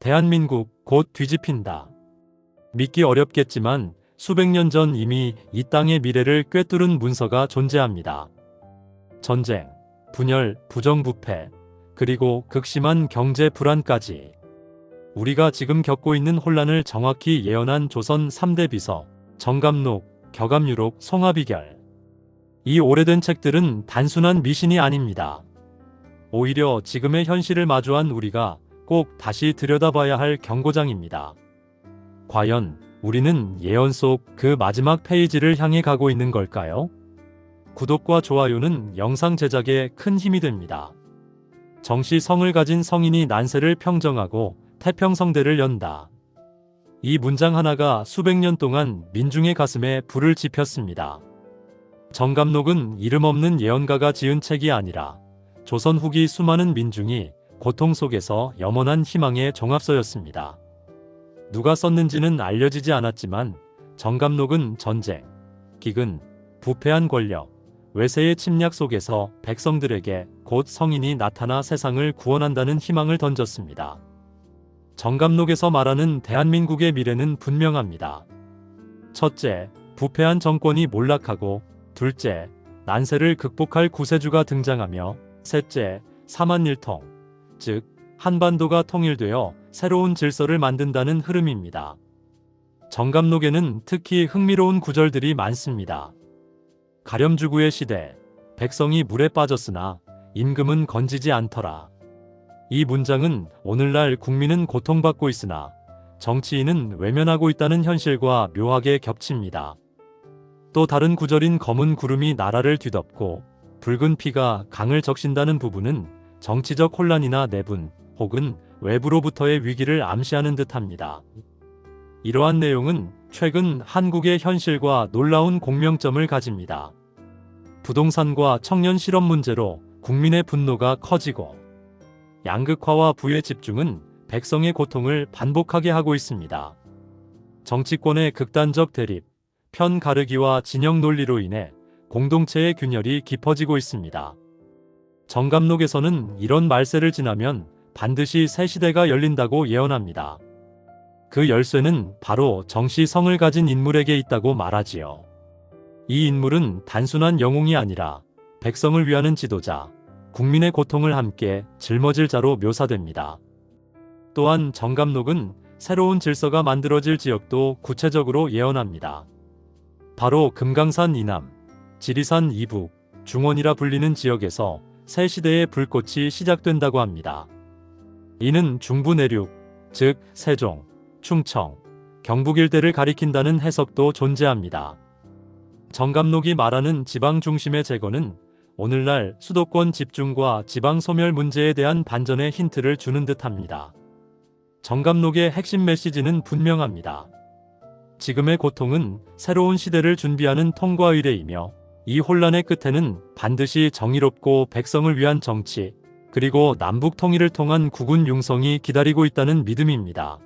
대한민국 곧 뒤집힌다. 믿기 어렵겠지만 수백 년 전 이미 이 땅의 미래를 꿰뚫은 문서가 존재합니다. 전쟁, 분열, 부정부패, 그리고 극심한 경제 불안까지. 우리가 지금 겪고 있는 혼란을 정확히 예언한 조선 3대 비서, 정감록, 격암유록, 송화비결. 이 오래된 책들은 단순한 미신이 아닙니다. 오히려 지금의 현실을 마주한 우리가 꼭 다시 들여다봐야 할 경고장입니다. 과연 우리는 예언 속 그 마지막 페이지를 향해 가고 있는 걸까요? 구독과 좋아요는 영상 제작에 큰 힘이 됩니다. 정씨 성을 가진 성인이 난세를 평정하고 태평성대를 연다. 이 문장 하나가 수백 년 동안 민중의 가슴에 불을 지폈습니다. 정감록은 이름 없는 예언가가 지은 책이 아니라 조선 후기 수많은 민중이 고통 속에서 염원한 희망의 종합서였습니다. 누가 썼는지는 알려지지 않았지만 정감록은 전쟁, 기근, 부패한 권력, 외세의 침략 속에서 백성들에게 곧 성인이 나타나 세상을 구원한다는 희망을 던졌습니다. 정감록에서 말하는 대한민국의 미래는 분명합니다. 첫째, 부패한 정권이 몰락하고, 둘째, 난세를 극복할 구세주가 등장하며, 셋째, 사만일통, 즉 한반도가 통일되어 새로운 질서를 만든다는 흐름입니다. 정감록에는 특히 흥미로운 구절들이 많습니다. 가렴주구의 시대, 백성이 물에 빠졌으나 임금은 건지지 않더라. 이 문장은 오늘날 국민은 고통받고 있으나 정치인은 외면하고 있다는 현실과 묘하게 겹칩니다. 또 다른 구절인 검은 구름이 나라를 뒤덮고 붉은 피가 강을 적신다는 부분은 정치적 혼란이나 내분 혹은 외부로부터의 위기를 암시하는 듯합니다. 이러한 내용은 최근 한국의 현실과 놀라운 공명점을 가집니다. 부동산과 청년 실업 문제로 국민의 분노가 커지고 양극화와 부의 집중은 백성의 고통을 반복하게 하고 있습니다. 정치권의 극단적 대립, 편 가르기와 진영 논리로 인해 공동체의 균열이 깊어지고 있습니다. 정감록에서는 이런 말세를 지나면 반드시 새 시대가 열린다고 예언합니다. 그 열쇠는 바로 정씨 성을 가진 인물에게 있다고 말하지요. 이 인물은 단순한 영웅이 아니라 백성을 위하는 지도자, 국민의 고통을 함께 짊어질 자로 묘사됩니다. 또한 정감록은 새로운 질서가 만들어질 지역도 구체적으로 예언합니다. 바로 금강산 이남, 지리산 이북, 중원이라 불리는 지역에서 새 시대의 불꽃이 시작된다고 합니다. 이는 중부 내륙, 즉 세종, 충청, 경북 일대를 가리킨다는 해석도 존재합니다. 정감록이 말하는 지방 중심의 제거는 오늘날 수도권 집중과 지방 소멸 문제에 대한 반전의 힌트를 주는 듯합니다. 정감록의 핵심 메시지는 분명합니다. 지금의 고통은 새로운 시대를 준비하는 통과 의례이며 이 혼란의 끝에는 반드시 정의롭고 백성을 위한 정치, 그리고 남북 통일을 통한 국군 융성이 기다리고 있다는 믿음입니다.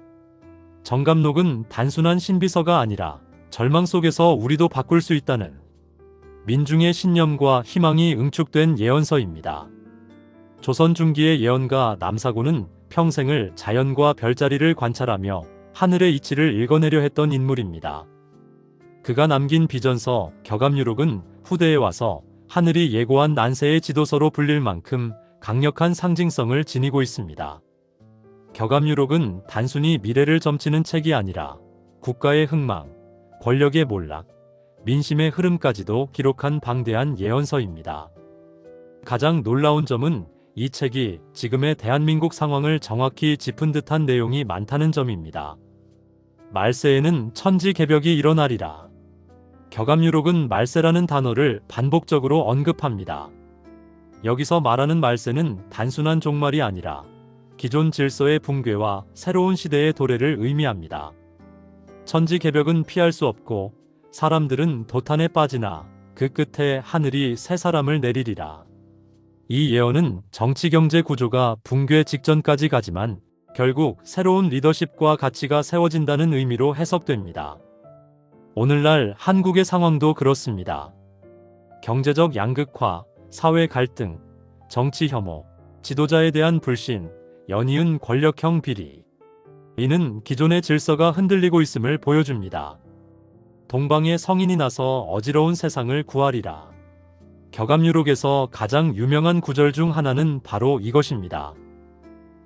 정감록은 단순한 신비서가 아니라 절망 속에서 우리도 바꿀 수 있다는 민중의 신념과 희망이 응축된 예언서입니다. 조선 중기의 예언가 남사고는 평생을 자연과 별자리를 관찰하며 하늘의 이치를 읽어내려 했던 인물입니다. 그가 남긴 비전서 격암유록은 후대에 와서 하늘이 예고한 난세의 지도서로 불릴 만큼 강력한 상징성을 지니고 있습니다. 격암유록은 단순히 미래를 점치는 책이 아니라 국가의 흥망, 권력의 몰락, 민심의 흐름까지도 기록한 방대한 예언서입니다. 가장 놀라운 점은 이 책이 지금의 대한민국 상황을 정확히 짚은 듯한 내용이 많다는 점입니다. 말세에는 천지개벽이 일어나리라. 격암유록은 말세라는 단어를 반복적으로 언급합니다. 여기서 말하는 말세는 단순한 종말이 아니라 기존 질서의 붕괴와 새로운 시대의 도래를 의미합니다. 천지개벽은 피할 수 없고 사람들은 도탄에 빠지나 그 끝에 하늘이 새 사람을 내리리라. 이 예언은 정치-경제 구조가 붕괴 직전까지 가지만 결국 새로운 리더십과 가치가 세워진다는 의미로 해석됩니다. 오늘날 한국의 상황도 그렇습니다. 경제적 양극화, 사회 갈등, 정치 혐오, 지도자에 대한 불신, 연이은 권력형 비리. 이는 기존의 질서가 흔들리고 있음을 보여줍니다. 동방의 성인이 나서 어지러운 세상을 구하리라. 격암유록에서 가장 유명한 구절 중 하나는 바로 이것입니다.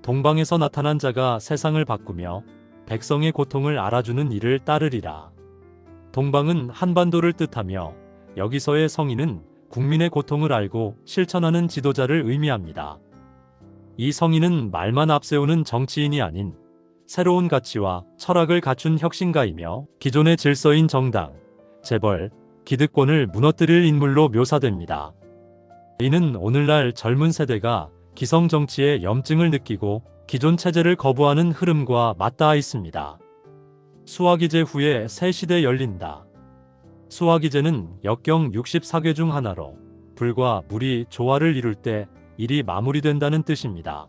동방에서 나타난 자가 세상을 바꾸며 백성의 고통을 알아주는 이를 따르리라. 동방은 한반도를 뜻하며 여기서의 성인은 국민의 고통을 알고 실천하는 지도자를 의미합니다. 이 성인은 말만 앞세우는 정치인이 아닌 새로운 가치와 철학을 갖춘 혁신가이며 기존의 질서인 정당, 재벌, 기득권을 무너뜨릴 인물로 묘사됩니다. 이는 오늘날 젊은 세대가 기성 정치의 염증을 느끼고 기존 체제를 거부하는 흐름과 맞닿아 있습니다. 수화기제 후에 새 시대 열린다. 수화기제는 역경 64궤 중 하나로 불과 물이 조화를 이룰 때 일이 마무리된다는 뜻입니다.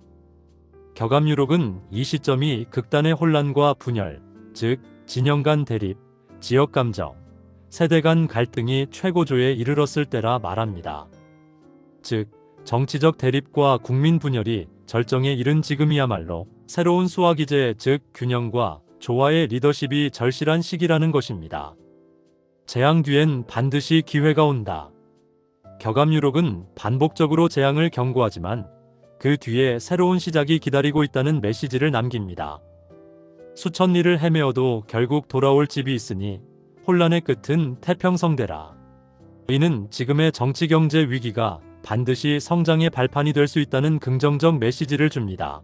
격암유록은 이 시점이 극단의 혼란과 분열, 즉 진영 간 대립, 지역 감정, 세대 간 갈등이 최고조에 이르렀을 때라 말합니다. 즉 정치적 대립과 국민 분열이 절정에 이른 지금이야말로 새로운 수화기제, 즉 균형과 조화의 리더십이 절실한 시기라는 것입니다. 재앙 뒤엔 반드시 기회가 온다. 격암유록은 반복적으로 재앙을 경고하지만 그 뒤에 새로운 시작이 기다리고 있다는 메시지를 남깁니다. 수천 리를 헤매어도 결국 돌아올 집이 있으니 혼란의 끝은 태평성대라. 이는 지금의 정치경제 위기가 반드시 성장의 발판이 될 수 있다는 긍정적 메시지를 줍니다.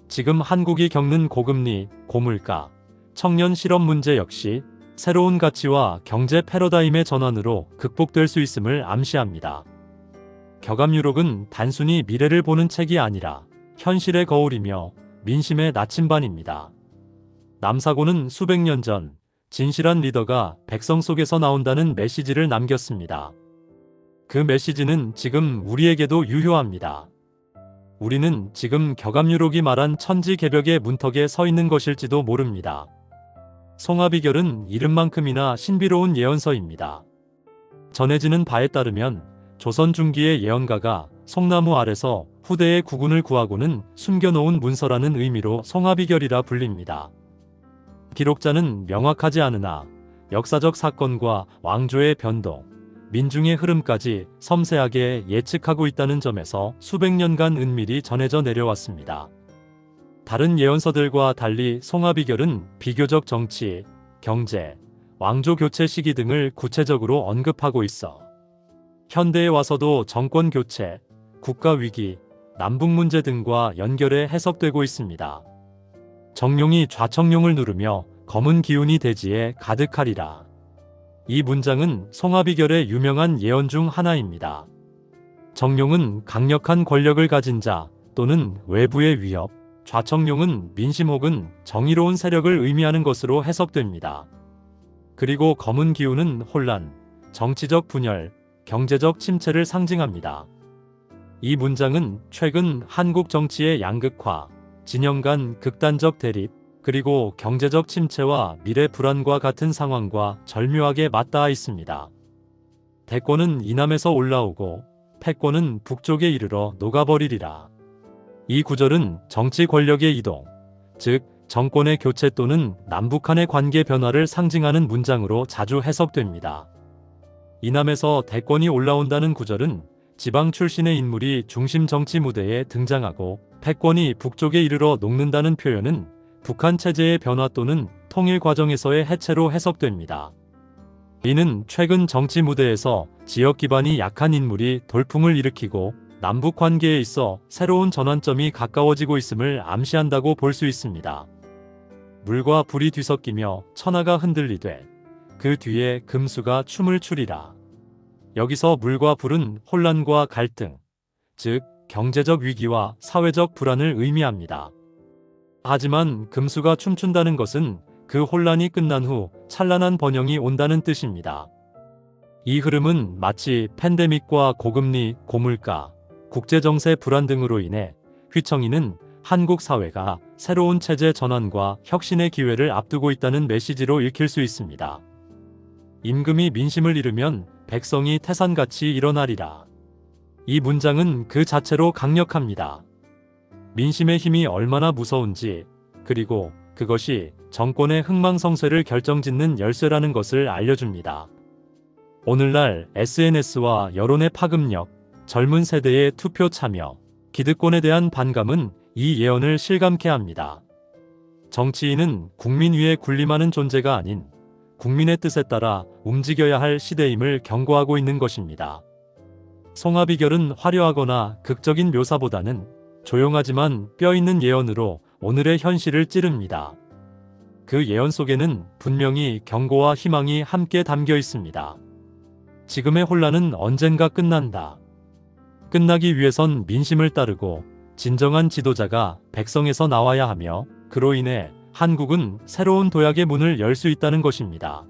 지금 한국이 겪는 고금리, 고물가, 청년 실업 문제 역시 새로운 가치와 경제 패러다임의 전환으로 극복될 수 있음을 암시합니다. 격암유록은 단순히 미래를 보는 책이 아니라 현실의 거울이며 민심의 나침반입니다. 남사고는 수백 년 전 진실한 리더가 백성 속에서 나온다는 메시지를 남겼습니다. 그 메시지는 지금 우리에게도 유효합니다. 우리는 지금 격암유록이 말한 천지개벽의 문턱에 서 있는 것일지도 모릅니다. 송화비결은 이름만큼이나 신비로운 예언서입니다. 전해지는 바에 따르면 조선 중기의 예언가가 송나무 아래서 후대의 국운을 구하고는 숨겨놓은 문서라는 의미로 송화비결이라 불립니다. 기록자는 명확하지 않으나 역사적 사건과 왕조의 변동, 민중의 흐름까지 섬세하게 예측하고 있다는 점에서 수백 년간 은밀히 전해져 내려왔습니다. 다른 예언서들과 달리 송화비결은 비교적 정치, 경제, 왕조 교체 시기 등을 구체적으로 언급하고 있어 현대에 와서도 정권 교체, 국가 위기, 남북 문제 등과 연결해 해석되고 있습니다. 정룡이 좌청룡을 누르며 검은 기운이 대지에 가득하리라. 이 문장은 송화비결의 유명한 예언 중 하나입니다. 정룡은 강력한 권력을 가진 자 또는 외부의 위협, 좌청룡은 민심 혹은 정의로운 세력을 의미하는 것으로 해석됩니다. 그리고 검은 기운은 혼란, 정치적 분열, 경제적 침체를 상징합니다. 이 문장은 최근 한국 정치의 양극화, 진영 간 극단적 대립, 그리고 경제적 침체와 미래 불안과 같은 상황과 절묘하게 맞닿아 있습니다. 대권은 이남에서 올라오고 패권은 북쪽에 이르러 녹아버리리라. 이 구절은 정치 권력의 이동, 즉 정권의 교체 또는 남북한의 관계 변화를 상징하는 문장으로 자주 해석됩니다. 이남에서 대권이 올라온다는 구절은 지방 출신의 인물이 중심 정치 무대에 등장하고 패권이 북쪽에 이르러 녹는다는 표현은 북한 체제의 변화 또는 통일 과정에서의 해체로 해석됩니다. 이는 최근 정치 무대에서 지역 기반이 약한 인물이 돌풍을 일으키고 남북 관계에 있어 새로운 전환점이 가까워지고 있음을 암시한다고 볼 수 있습니다. 물과 불이 뒤섞이며 천하가 흔들리되 그 뒤에 금수가 춤을 추리라. 여기서 물과 불은 혼란과 갈등, 즉 경제적 위기와 사회적 불안을 의미합니다. 하지만 금수가 춤춘다는 것은 그 혼란이 끝난 후 찬란한 번영이 온다는 뜻입니다. 이 흐름은 마치 팬데믹과 고금리, 고물가, 국제정세 불안 등으로 인해 휘청이는 한국 사회가 새로운 체제 전환과 혁신의 기회를 앞두고 있다는 메시지로 읽힐 수 있습니다. 임금이 민심을 잃으면 백성이 태산같이 일어나리라. 이 문장은 그 자체로 강력합니다. 민심의 힘이 얼마나 무서운지, 그리고 그것이 정권의 흥망성쇠를 결정짓는 열쇠라는 것을 알려줍니다. 오늘날 SNS와 여론의 파급력, 젊은 세대의 투표 참여, 기득권에 대한 반감은 이 예언을 실감케 합니다. 정치인은 국민 위에 군림하는 존재가 아닌 국민의 뜻에 따라 움직여야 할 시대임을 경고하고 있는 것입니다. 송하비결은 화려하거나 극적인 묘사보다는 조용하지만 뼈있는 예언으로 오늘의 현실을 찌릅니다. 그 예언 속에는 분명히 경고와 희망이 함께 담겨 있습니다. 지금의 혼란은 언젠가 끝난다. 끝나기 위해선 민심을 따르고 진정한 지도자가 백성에서 나와야 하며 그로 인해 한국은 새로운 도약의 문을 열 수 있다는 것입니다.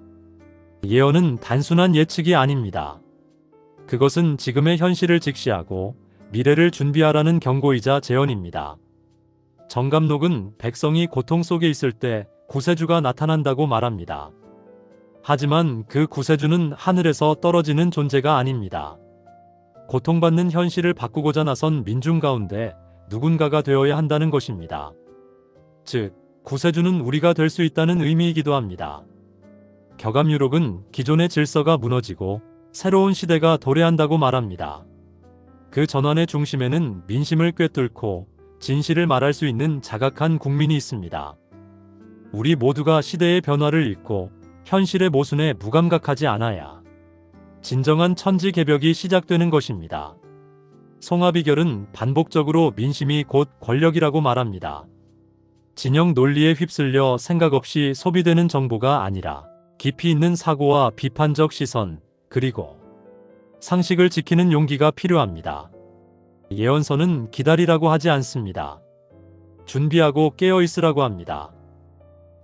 예언은 단순한 예측이 아닙니다. 그것은 지금의 현실을 직시하고 미래를 준비하라는 경고이자 재언입니다. 정감록은 백성이 고통 속에 있을 때 구세주가 나타난다고 말합니다. 하지만 그 구세주는 하늘에서 떨어지는 존재가 아닙니다. 고통받는 현실을 바꾸고자 나선 민중 가운데 누군가가 되어야 한다는 것입니다. 즉, 구세주는 우리가 될 수 있다는 의미이기도 합니다. 격암유록은 기존의 질서가 무너지고 새로운 시대가 도래한다고 말합니다. 그 전환의 중심에는 민심을 꿰뚫고 진실을 말할 수 있는 자각한 국민이 있습니다. 우리 모두가 시대의 변화를 읽고 현실의 모순에 무감각하지 않아야 진정한 천지개벽이 시작되는 것입니다. 송하비결은 반복적으로 민심이 곧 권력이라고 말합니다. 진영 논리에 휩쓸려 생각 없이 소비되는 정보가 아니라 깊이 있는 사고와 비판적 시선, 그리고 상식을 지키는 용기가 필요합니다. 예언서는 기다리라고 하지 않습니다. 준비하고 깨어 있으라고 합니다.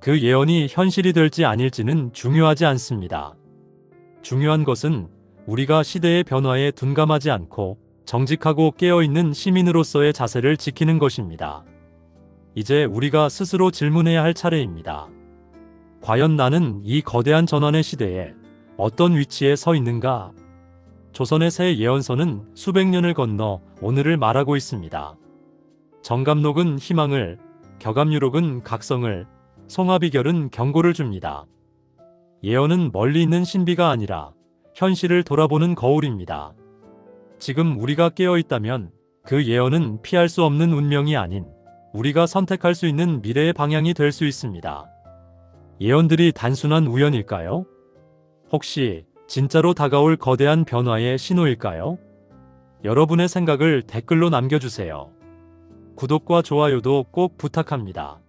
그 예언이 현실이 될지 아닐지는 중요하지 않습니다. 중요한 것은 우리가 시대의 변화에 둔감하지 않고 정직하고 깨어있는 시민으로서의 자세를 지키는 것입니다. 이제 우리가 스스로 질문해야 할 차례입니다. 과연 나는 이 거대한 전환의 시대에 어떤 위치에 서 있는가? 조선의 새 예언서는 수백 년을 건너 오늘을 말하고 있습니다. 정감록은 희망을, 격암유록은 각성을, 송하비결은 경고를 줍니다. 예언은 멀리 있는 신비가 아니라 현실을 돌아보는 거울입니다. 지금 우리가 깨어 있다면 그 예언은 피할 수 없는 운명이 아닌 우리가 선택할 수 있는 미래의 방향이 될 수 있습니다. 예언들이 단순한 우연일까요? 혹시 진짜로 다가올 거대한 변화의 신호일까요? 여러분의 생각을 댓글로 남겨주세요. 구독과 좋아요도 꼭 부탁합니다.